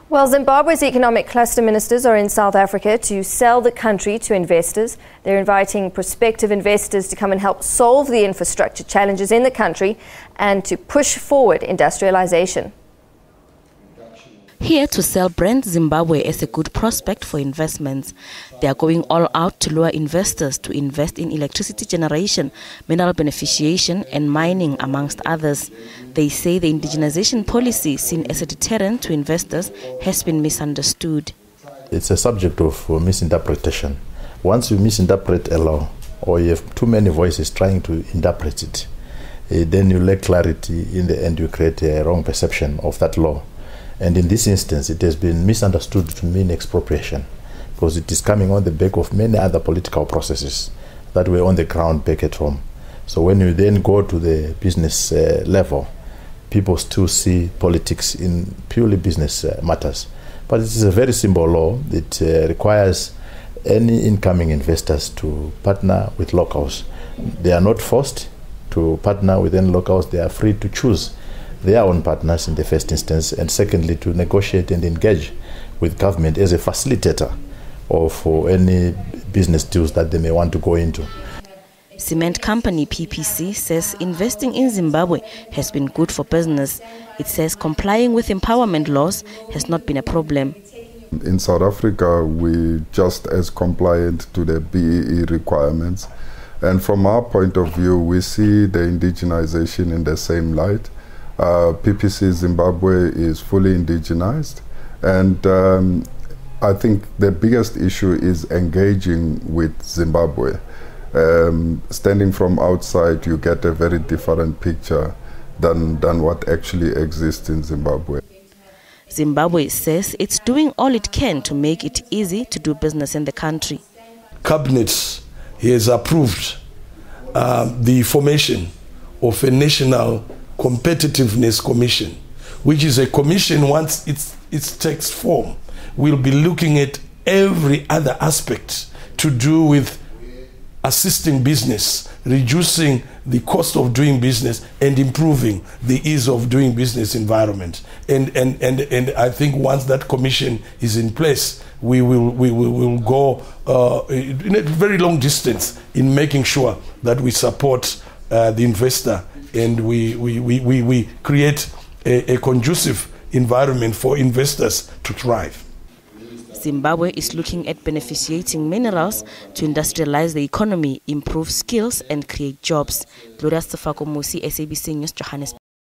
Well, Zimbabwe's economic cluster ministers are in South Africa to sell the country to investors. They're inviting prospective investors to come and help solve the infrastructure challenges in the country and to push forward industrialisation. Here to sell brand Zimbabwe as a good prospect for investments. They are going all out to lure investors to invest in electricity generation, mineral beneficiation and mining, amongst others. They say the indigenization policy, seen as a deterrent to investors, has been misunderstood. It's a subject of misinterpretation. Once you misinterpret a law, or you have too many voices trying to interpret it, then you lack clarity. In the end, you create a wrong perception of that law. And in this instance, it has been misunderstood to mean expropriation, because it is coming on the back of many other political processes that were on the ground back at home. So when you then go to the business level, people still see politics in purely business matters. But it is a very simple law. It requires any incoming investors to partner with locals. They are not forced to partner with any locals. They are free to choose their own partners in the first instance, and secondly to negotiate and engage with government as a facilitator of any business deals that they may want to go into. Cement company PPC says investing in Zimbabwe has been good for business. It says complying with empowerment laws has not been a problem. In South Africa, we're just as compliant to the BEE requirements. And from our point of view, we see the indigenization in the same light. PPC Zimbabwe is fully indigenized, and I think the biggest issue is engaging with Zimbabwe. Standing from outside, you get a very different picture than what actually exists in Zimbabwe. Zimbabwe says it's doing all it can to make it easy to do business in the country. Cabinet has approved the formation of a national Competitiveness Commission, which is a commission, once its takes form, will be looking at every other aspect to do with assisting business, reducing the cost of doing business and improving the ease of doing business environment. And I think once that commission is in place, we will go in a very long distance in making sure that we support the investor, and we create a conducive environment for investors to thrive. Zimbabwe is looking at beneficiating minerals to industrialize the economy, improve skills and create jobs. Gloria Musi, SABC News, Johannesburg.